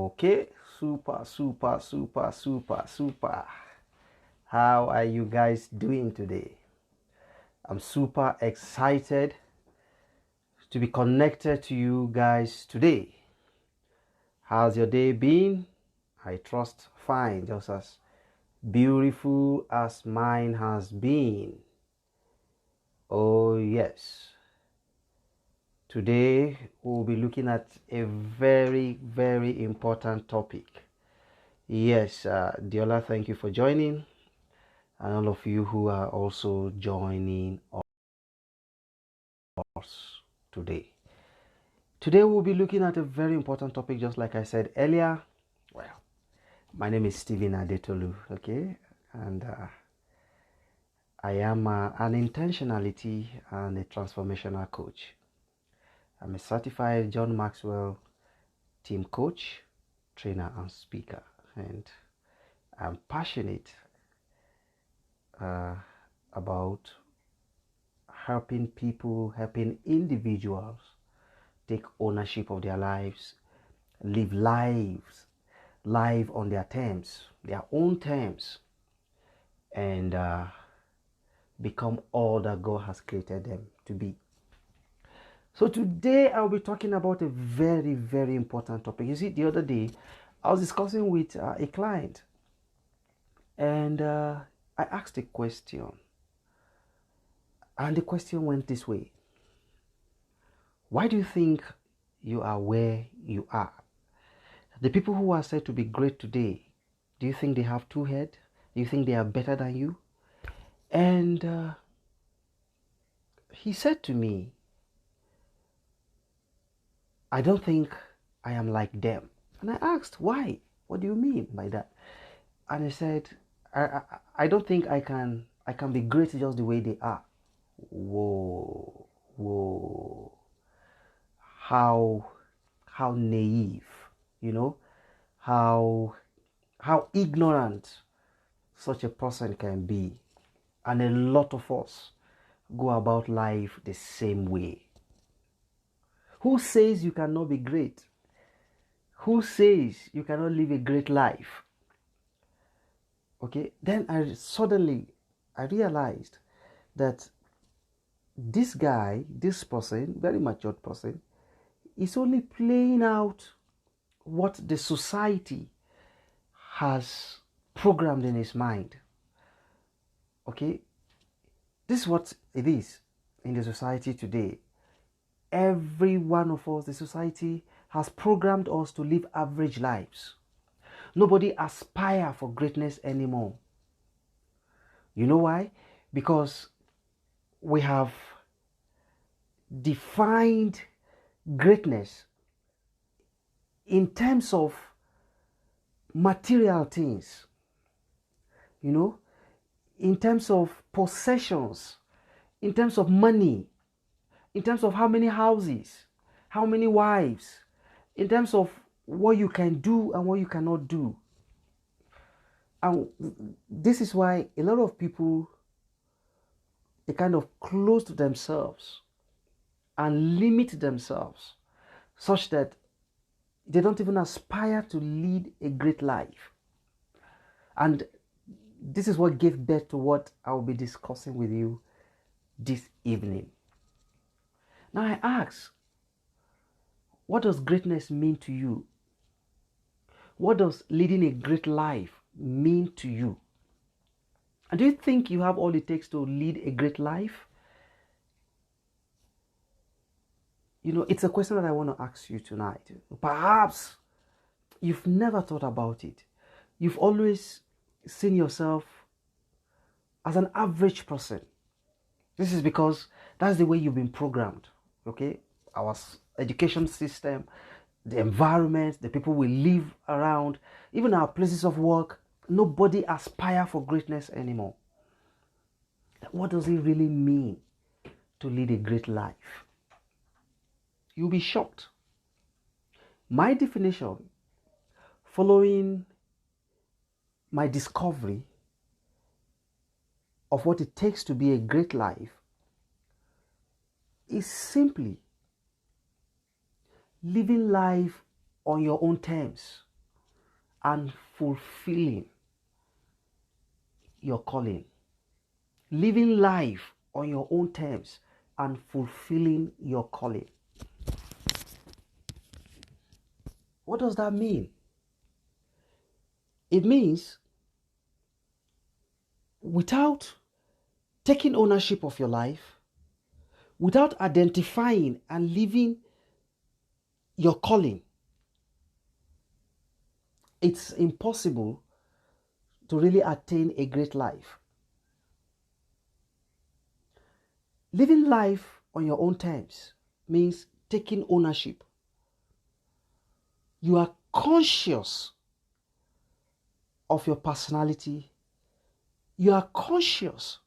Okay, super. How are you guys doing today? I'm super excited to be connected to you guys today. How's your day been? I trust fine, just as beautiful as mine has been. Oh, yes. Today we'll be looking at a very important topic. Yes, Diola, thank you for joining, and all of you who are also joining us today. Today we'll be looking at a very important topic, just like I said earlier. Well, my name is Stephen Adetolu, okay, and I am an intentionality and a transformational coach. I'm a certified John Maxwell team coach, trainer, and speaker, and I'm passionate about helping people, helping individuals take ownership of their lives, live life on their terms, their own terms, and become all that God has created them to be. So today I'll be talking about a very important topic. You see, the other day I was discussing with a client, and I asked a question, and the question went this way: why do you think you are where you are? The people who are said to be great today, do you think they have two heads? Do you think they are better than you? And he said to me, I don't think I am like them. And I asked, why? What do you mean by that? And he said, I don't think I can be great just the way they are. Whoa. How naive, you know, how ignorant such a person can be. And a lot of us go about life the same way. Who says you cannot be great? Who says you cannot live a great life? Okay, then I realized that this guy, this person, very matured person, is only playing out what the society has programmed in his mind. Okay, this is what it is in the society today. Every one of us, the society has programmed us to live average lives. Nobody aspires for greatness anymore. You know why? Because we have defined greatness in terms of material things, you know, in terms of possessions, in terms of money, in terms of how many houses, how many wives, in terms of what you can do and what you cannot do. And this is why a lot of people, they kind of close to themselves and limit themselves such that they don't even aspire to lead a great life. And this is what gave birth to what I will be discussing with you this evening. Now I ask, what does greatness mean to you? What does leading a great life mean to you? And do you think you have all it takes to lead a great life? You know, it's a question that I want to ask you tonight. Perhaps you've never thought about it. You've always seen yourself as an average person. This is because that's the way you've been programmed, okay? Our education system, the environment, the people we live around, even our places of work, nobody aspires for greatness anymore. What does it really mean to lead a great life? You'll be shocked. My definition, following my discovery of what it takes to be a great life, is simply living life on your own terms. and fulfilling your calling. Living life on your own terms and fulfilling your calling. What does that mean? It means without taking ownership of your life, without identifying and living your calling, it's impossible to really attain a great life. Living life on your own terms means taking ownership. You are conscious of your personality. You are conscious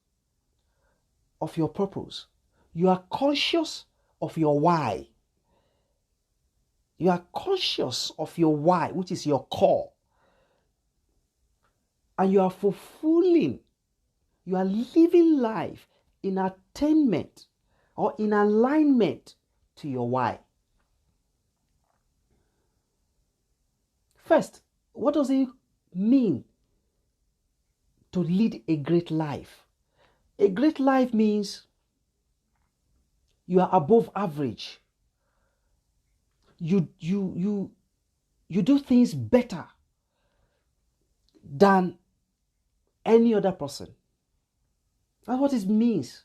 of your purpose. You are conscious of your why. You are conscious of your why, which is your core. And you are fulfilling, you are living life in attainment or in alignment to your why. First, what does it mean to lead a great life? A great life means you are above average. You do things better than any other person. That's what it means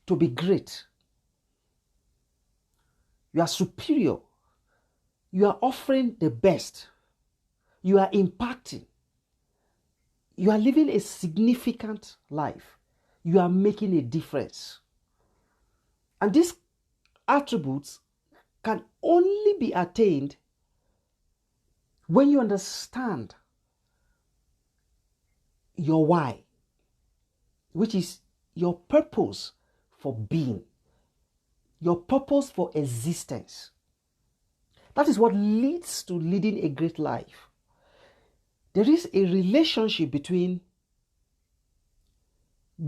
to be great. You are superior. You are offering the best. You are impacting. You are living a significant life. You are making a difference. And these attributes can only be attained when you understand your why, which is your purpose for being, your purpose for existence. That is what leads to leading a great life. There is a relationship between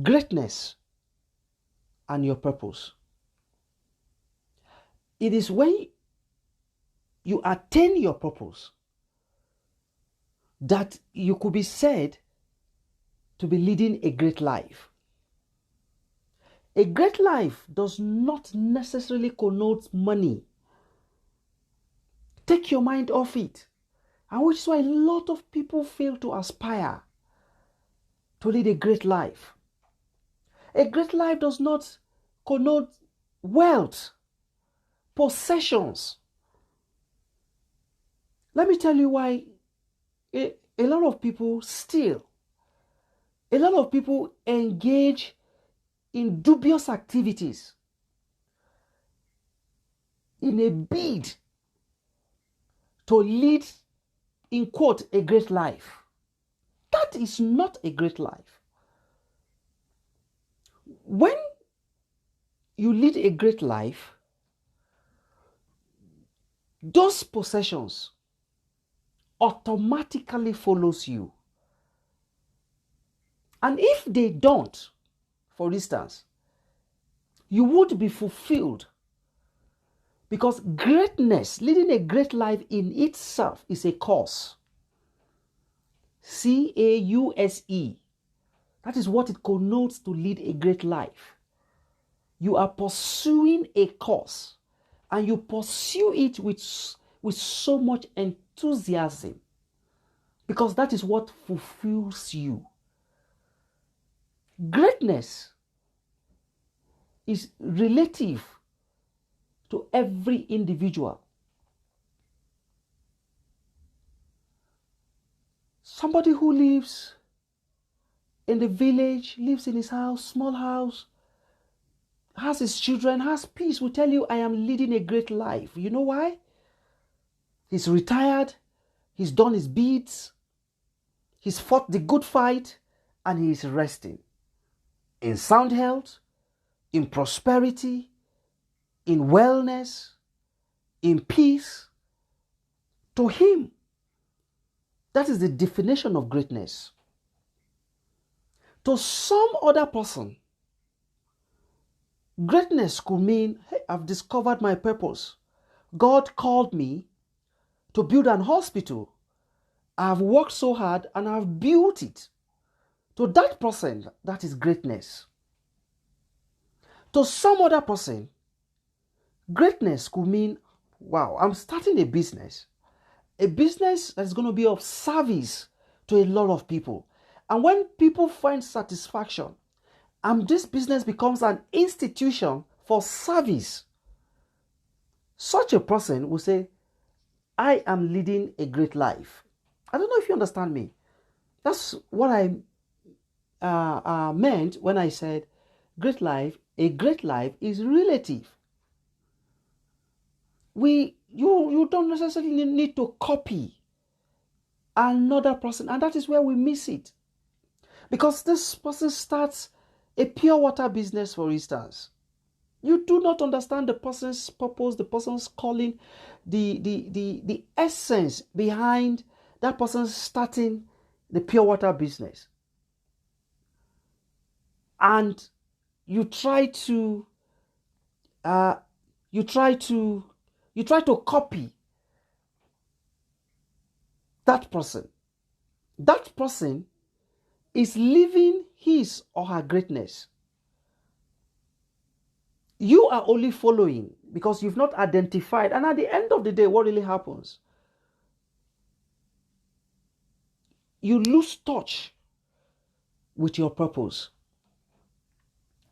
greatness and your purpose. It is when you attain your purpose that you could be said to be leading a great life. A great life does not necessarily connote money. Take your mind off it. And which is why a lot of people fail to aspire to lead a great life. A great life does not connote wealth, possessions. Let me tell you why a lot of people steal. A lot of people engage in dubious activities in a bid to lead, in quote, a great life. That is not a great life. When you lead a great life, those possessions automatically follows you. And if they don't, for instance, you would be fulfilled. Because greatness, leading a great life in itself is a cause. C-A-U-S-E. That is what it connotes to lead a great life. You are pursuing a cause, and you pursue it with so much enthusiasm, because that is what fulfills you. Greatness is relative to every individual. Somebody who lives in the village, lives in his house, small house, has his children, has peace, will tell you, I am leading a great life. You know why? He's retired, he's done his beads, he's fought the good fight, and he is resting. In sound health, in prosperity, in wellness, in peace. To him, that is the definition of greatness. To some other person, greatness could mean, hey, I've discovered my purpose. God called me to build an hospital. I've worked so hard and I've built it. To that person, that is greatness. To some other person, greatness could mean, wow, I'm starting a business that's going to be of service to a lot of people. And when people find satisfaction, and this business becomes an institution for service, such a person will say, I am leading a great life. I don't know if you understand me. That's what I meant when I said great life. A great life is relative. You don't necessarily need to copy another person, and that is where we miss it. Because this person starts a pure water business, for instance. You do not understand the person's purpose, the person's calling, the essence behind that person starting the pure water business. And you try to copy that person. That person is living his or her greatness. You are only following because you've not identified. And at the end of the day, what really happens? You lose touch with your purpose.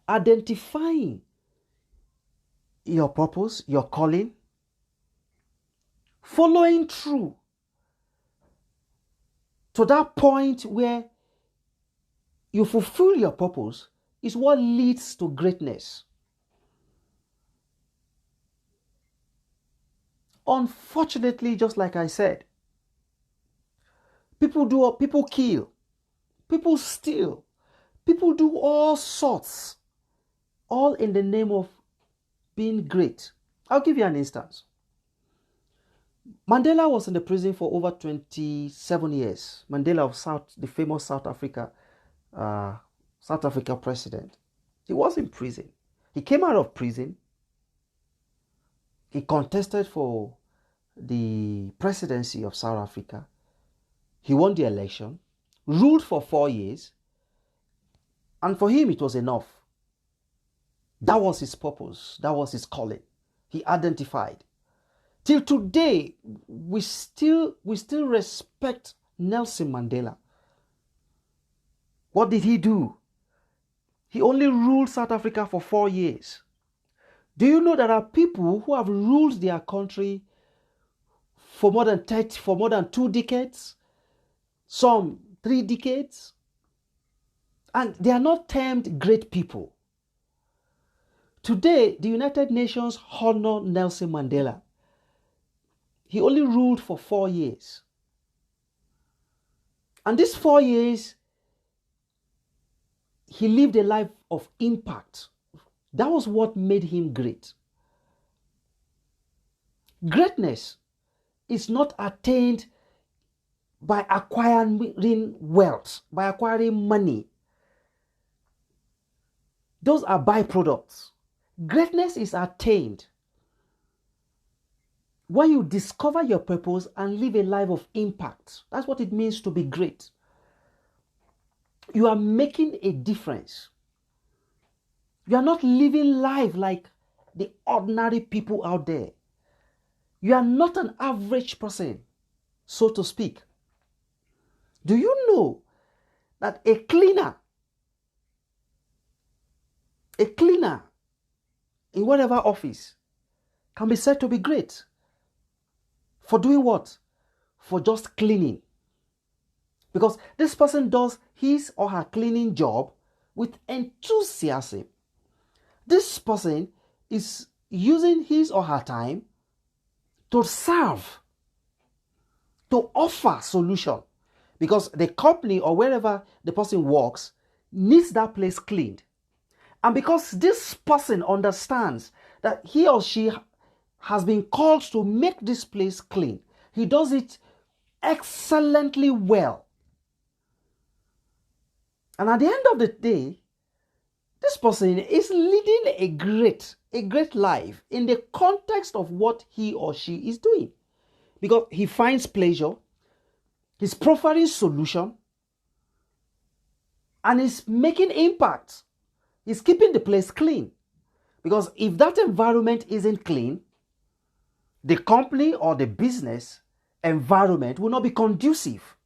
Identifying your purpose, your calling, following through to that point where you fulfill your purpose is what leads to greatness. Unfortunately, just like I said, people kill, people steal, people do all sorts, all in the name of being great. I'll give you an instance. Mandela was in the prison for over 27 years. Mandela of the famous South Africa president. He was in prison. He came out of prison. He contested for the presidency of South Africa. He won the election, ruled for 4 years, and for him it was enough. That was his purpose. That was his calling. He identified. Till today, we still respect Nelson Mandela. What did he do? He only ruled South Africa for 4 years. Do you know there are people who have ruled their country for more than 2 decades, some 3 decades, and they are not termed great people? Today, the United Nations honor Nelson Mandela. He only ruled for 4 years. And these 4 years, he lived a life of impact. That was what made him great. Greatness is not attained by acquiring wealth, by acquiring money. Those are byproducts. Greatness is attained when you discover your purpose and live a life of impact. That's what it means to be great. You are making a difference. You are not living life like the ordinary people out there. You are not an average person, so to speak. Do you know that a cleaner in whatever office can be said to be great? For doing what? For just cleaning. Because this person does his or her cleaning job with enthusiasm. This person is using his or her time to serve, to offer solution. Because the company or wherever the person works needs that place cleaned. And because this person understands that he or she has been called to make this place clean, he does it excellently well. And at the end of the day, this person is leading a great life in the context of what he or she is doing. because he finds pleasure, he's providing solution, and he's making impact. He's keeping the place clean. Because if that environment isn't clean, the company or the business environment will not be conducive.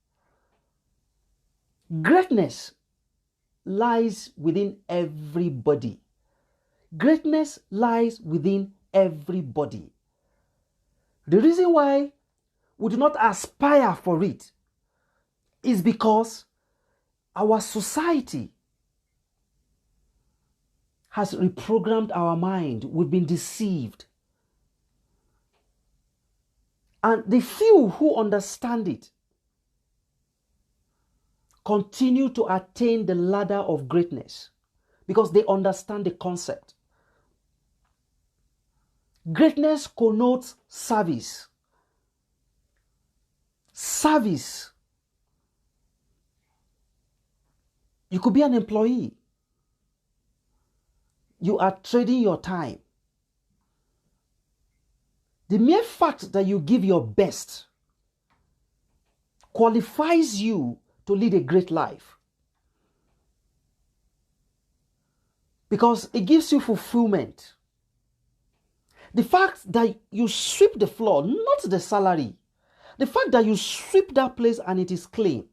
Greatness lies within everybody. Greatness lies within everybody. The reason why we do not aspire for it is because our society has reprogrammed our mind. We've been deceived. And the few who understand it continue to attain the ladder of greatness because they understand the concept. Greatness connotes service. Service. You could be an employee. You are trading your time. The mere fact that you give your best qualifies you to lead a great life. Because it gives you fulfillment. The fact that you sweep the floor, not the salary. The fact that you sweep that place and it is clean.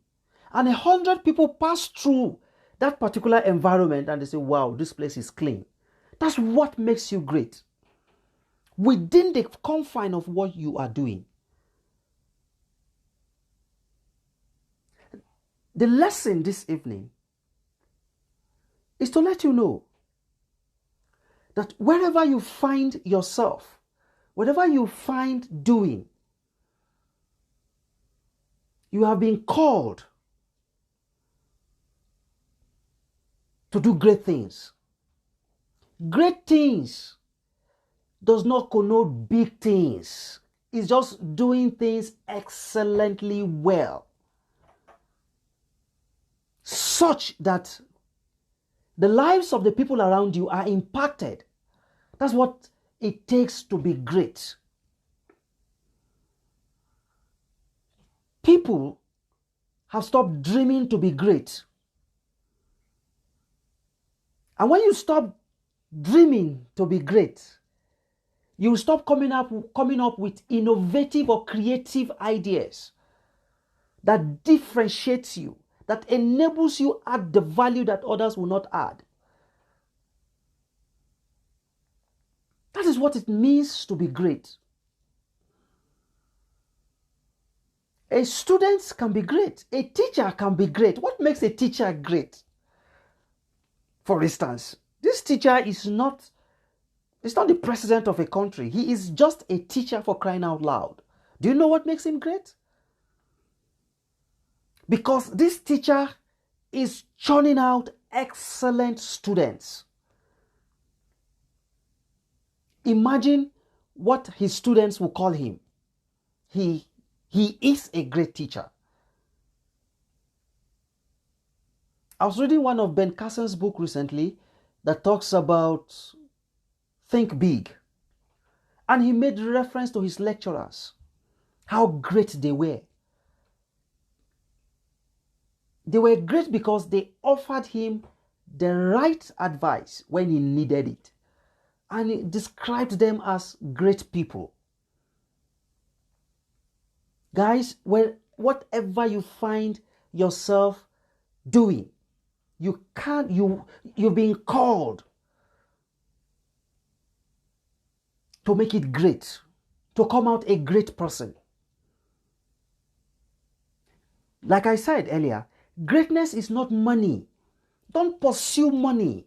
And 100 people pass through that particular environment and they say, wow, this place is clean. That's what makes you great. Within the confine of what you are doing. The lesson this evening is to let you know that wherever you find yourself, whatever you find doing, you have been called to do great things. Great things does not connote big things. It's just doing things excellently well, such that the lives of the people around you are impacted. That's what it takes to be great. People have stopped dreaming to be great. And when you stop dreaming to be great, you stop coming up with innovative or creative ideas that differentiates you, that enables you to add the value that others will not add. That is what it means to be great. A student can be great. A teacher can be great. What makes a teacher great? For instance, this teacher is not the president of a country. He is just a teacher, for crying out loud. Do you know what makes him great? Because this teacher is churning out excellent students. Imagine what his students will call him. He is a great teacher. I was reading one of Ben Carson's book recently that talks about think big. And he made reference to his lecturers, how great they were. They were great because they offered him the right advice when he needed it. And he described them as great people. Guys, whatever you find yourself doing, you're being called to make it great, to come out a great person. Like I said earlier, greatness is not money. Don't pursue money.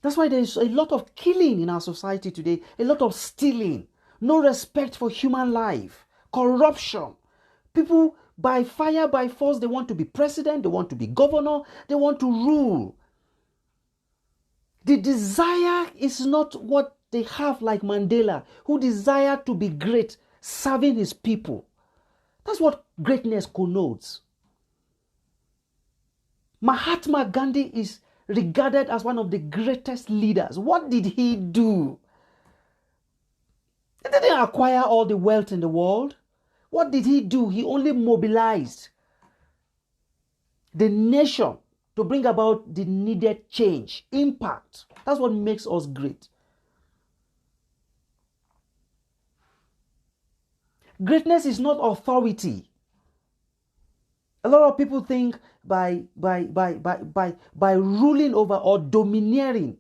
That's why there's a lot of killing in our society today, a lot of stealing, no respect for human life, corruption. People, by fire, by force, they want to be president, they want to be governor, they want to rule. The desire is not what they have, like Mandela, who desired to be great, serving his people. That's what greatness connotes. Mahatma Gandhi is regarded as one of the greatest leaders. What did he do? He didn't acquire all the wealth in the world. What did he do? He only mobilized the nation to bring about the needed change, impact. That's what makes us great. Greatness is not authority. A lot of people think by ruling over or domineering,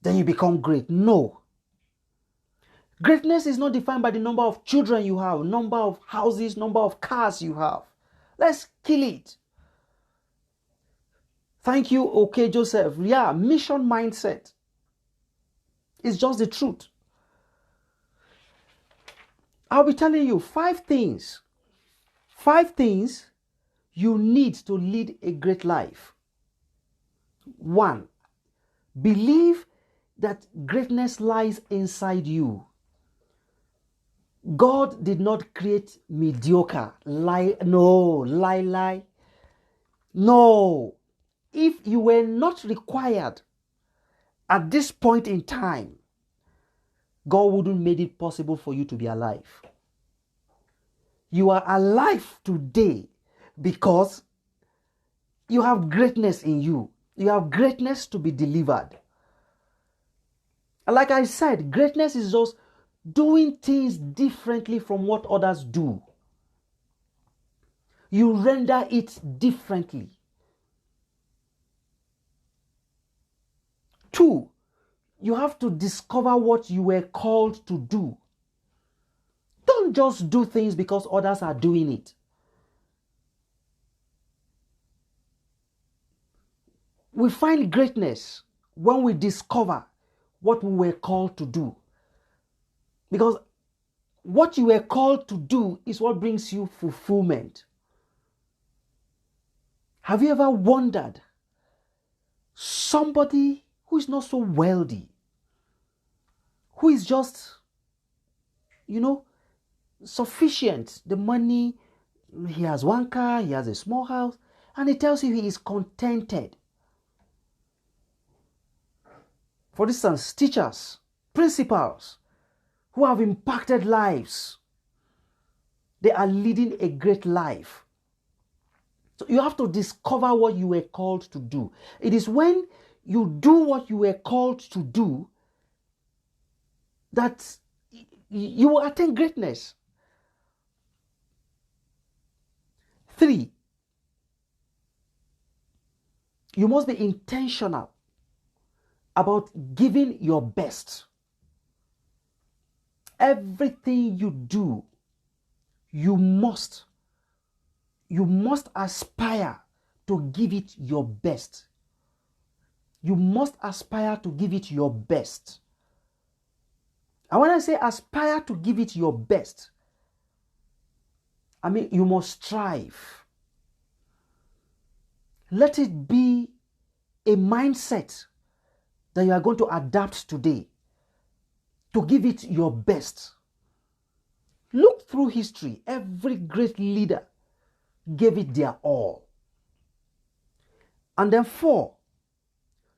then you become great. No. Greatness is not defined by the number of children you have, number of houses, number of cars you have. Let's kill it. Thank you, okay, Joseph. Yeah, mission mindset. It's just the truth. I'll be telling you 5 things. 5 things you need to lead a great life. 1, believe that greatness lies inside you. God did not create mediocre. Lie. No. If you were not required at this point in time, God wouldn't made it possible for you to be alive. You are alive today because you have greatness in you. You have greatness to be delivered. Like I said, greatness is just doing things differently from what others do. You render it differently. 2, you have to discover what you were called to do. Don't just do things because others are doing it. We find greatness when we discover what we were called to do. Because what you were called to do is what brings you fulfillment. Have you ever wondered, somebody who is not so wealthy, who is just, sufficient, the money, he has 1 car, he has a small house, and he tells you he is contented. For instance, teachers, principals, who have impacted lives, they are leading a great life. So you have to discover what you were called to do. It is when you do what you were called to do that you will attain greatness. 3, you must be intentional about giving your best. Everything you do, you must aspire to give it your best. You must aspire to give it your best. And when I say aspire to give it your best, I mean you must strive. Let it be a mindset that you are going to adapt today to give it your best. Look through history. Every great leader gave it their all. And then 4,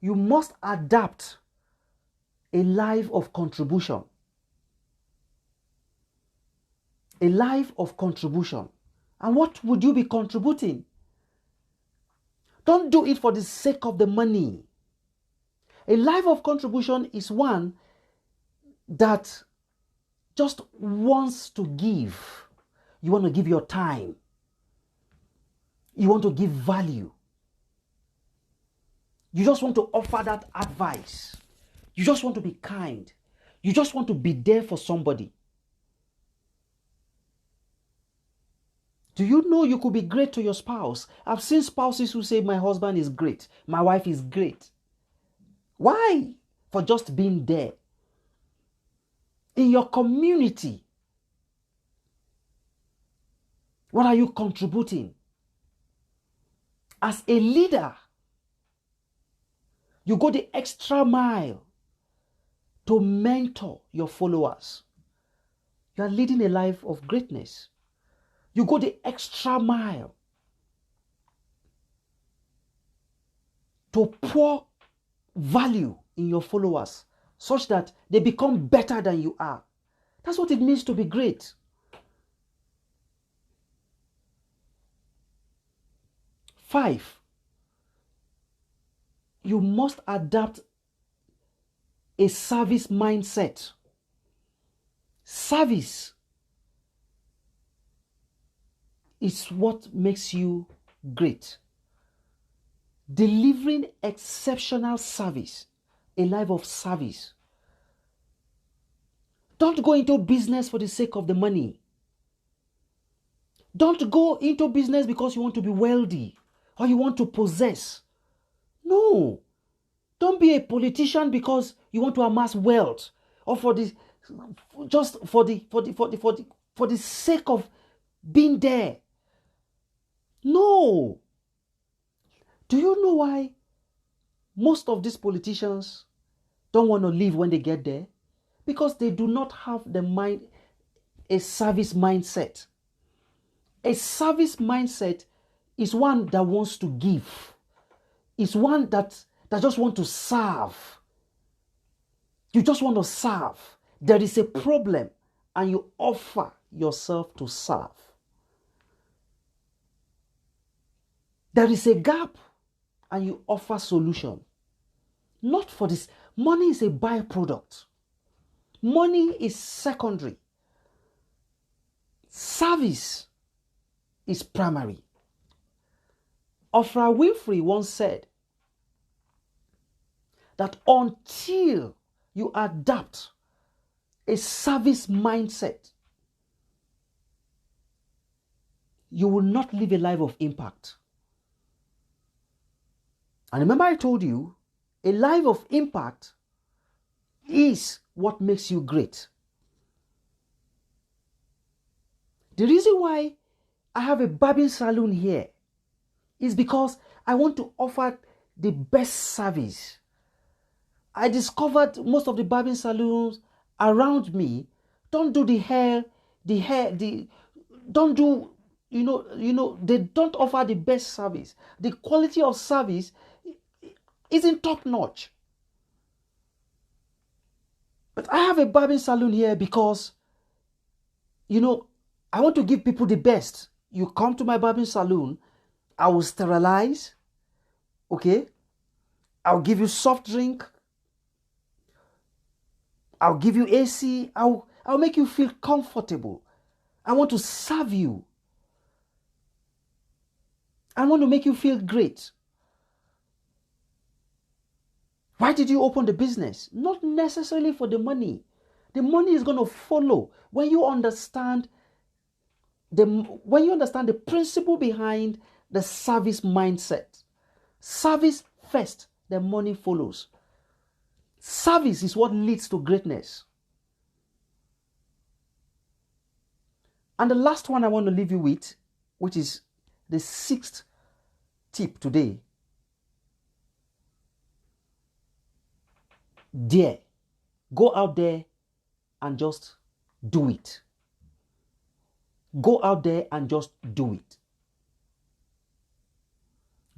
you must adapt a life of contribution. A life of contribution. And what would you be contributing? Don't do it for the sake of the money. A life of contribution is one that just wants to give. You want to give your time. You want to give value. You just want to offer that advice. You just want to be kind. You just want to be there for somebody. Do you know you could be great to your spouse? I've seen spouses who say, my husband is great. My wife is great. Why? For just being there. In your community, what are you contributing? As a leader, you go the extra mile to mentor your followers. You are leading a life of greatness. You go the extra mile to pour value in your followers. such that they become better than you are. That's what it means to be great. Five, you must adapt a service mindset. Service is what makes you great. Delivering exceptional service, a life of service. Don't go into business for the sake of the money. Don't go into business because you want to be wealthy or you want to possess. No. Don't be a politician because you want to amass wealth or for the sake of being there. No. Do you know why most of these politicians don't want to leave when they get there? Because they do not have a service mindset. A service mindset is one that wants to give. It's one that just wants to serve. You just want to serve. There is a problem and you offer yourself to serve. There is a gap and you offer solution. Not for this. Money is a byproduct. Money is secondary. Service is primary. Oprah Winfrey once said that until you adapt a service mindset, you will not live a life of impact. And remember I told you, a life of impact is what makes you great. The reason why I have a barbing salon here is because I want to offer the best service. I discovered most of the barbing salons around me don't do don't do, they don't offer the best service. The quality of service isn't top notch. But I have a barbing salon here because, I want to give people the best. You come to my barbing salon, I will sterilize, okay? I'll give you soft drink. I'll give you AC. I'll make you feel comfortable. I want to serve you. I want to make you feel great. Why did you open the business? Not necessarily for the money. The money is going to follow when you understand the principle behind the service mindset. Service first, the money follows. Service is what leads to greatness. And the last one I want to leave you with, which is the sixth tip today. Dare. Go out there and just do it. Go out there and just do it.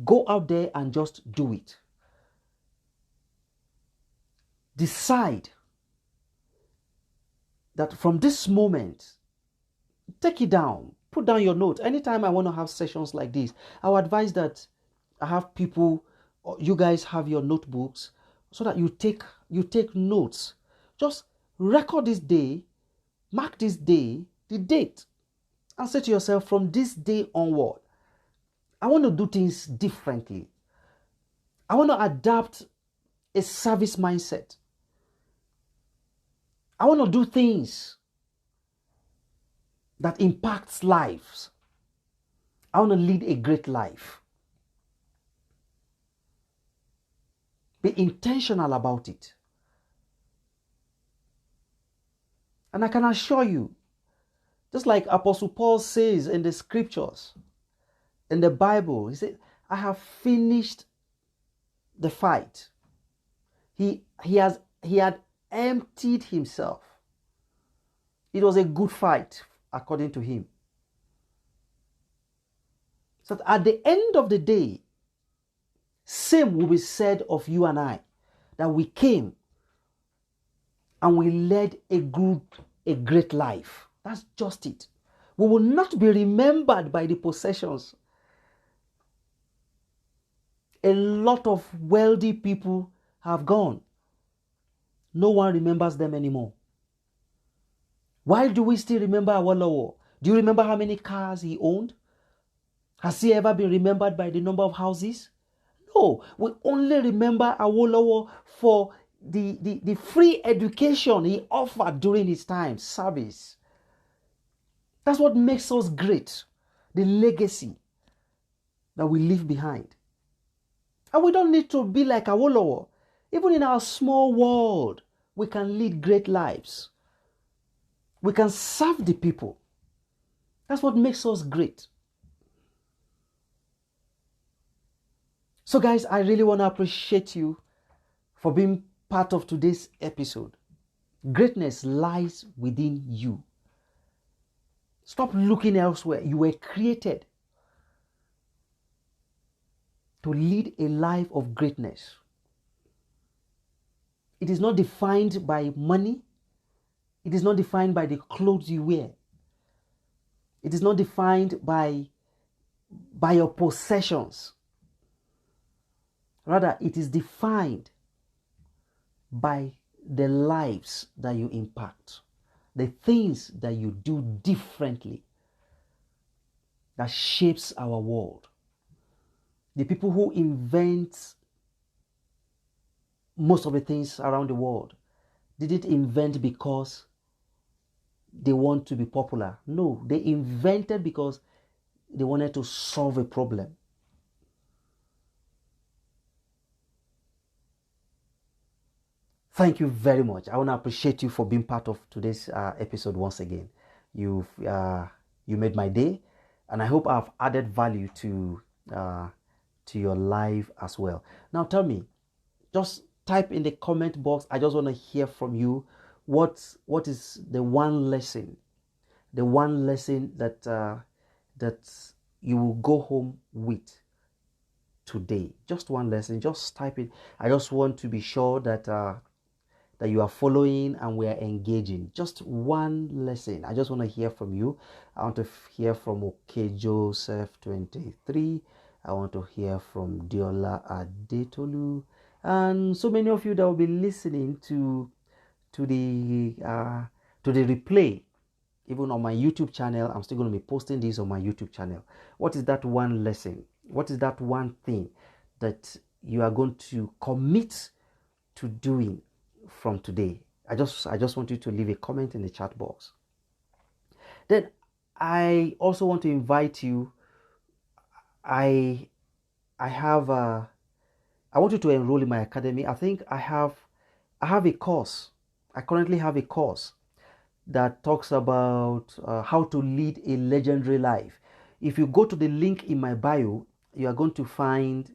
Go out there and just do it. Decide that from this moment, take it down. Put down your notes. Anytime I want to have sessions like this, I would advise that I have people, or you guys have your notebooks so that you take notes. Just record this day, mark this day, the date, and say to yourself, from this day onward, I want to do things differently. I want to adapt a service mindset. I want to do things that impacts lives. I want to lead a great life. Be intentional about it. And I can assure you, just like Apostle Paul says in the scriptures, in the Bible, he said, I have finished the fight. He had emptied himself. It was a good fight, according to him. So at the end of the day, same will be said of you and I, that we came and we led a great life. That's just it. We will not be remembered by the possessions. A lot of wealthy people have gone. No one remembers them anymore. Why do we still remember Awolowo? Do you remember how many cars he owned? Has he ever been remembered by the number of houses? No, we only remember Awolowo for the free education he offered during his time, service. That's what makes us great, the legacy that we leave behind. And we don't need to be like Awolowo. Even in our small world, we can lead great lives. We can serve the people. That's what makes us great. So guys, I really want to appreciate you for being part of today's episode. Greatness lies within you. Stop looking elsewhere. You were created to lead a life of greatness. It is not defined by money. It is not defined by the clothes you wear. It is not defined by your possessions. Rather, it is defined by the lives that you impact, the things that you do differently that shapes our world. The people who invent most of the things around the world didn't invent because they want to be popular. No, they invented because they wanted to solve a problem. Thank you very much. I want to appreciate you for being part of today's episode once again. You made my day, and I hope I've added value to your life as well. Now tell me, just type in the comment box. I just want to hear from you. What is the one lesson that you will go home with today? Just one lesson. Just type it. I just want to be sure that you are following and we are engaging. Just one lesson. I just want to hear from you. I want to hear from OK Joseph 23. I want to hear from Diola Adetolu, and so many of you that will be listening to the replay. Even on my YouTube channel, I'm still going to be posting this on my YouTube channel. What is that one lesson? What is that one thing that you are going to commit to doing from today? I just want you to leave a comment in the chat box. Then I also want to invite you. I want you to enroll in my academy. I think I have a course. I currently have a course that talks about how to lead a legendary life. If you go to the link in my bio, you are going to find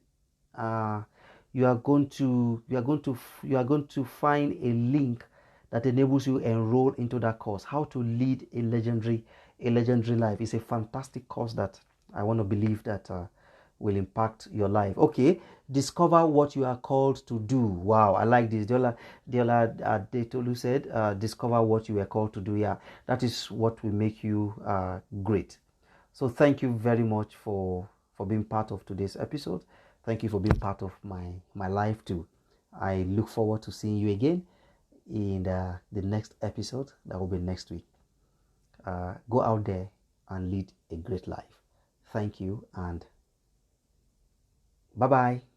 find a link that enables you to enroll into that course, how to lead a legendary life. It's a fantastic course that I want to believe that will impact your life. Okay, discover what you are called to do. Wow, I like this. Diola Detolu said, discover what you are called to do. Yeah, that is what will make you great. So thank you very much for being part of today's episode. Thank you for being part of my life too. I look forward to seeing you again in the next episode. That will be next week. Go out there and lead a great life. Thank you, and bye-bye.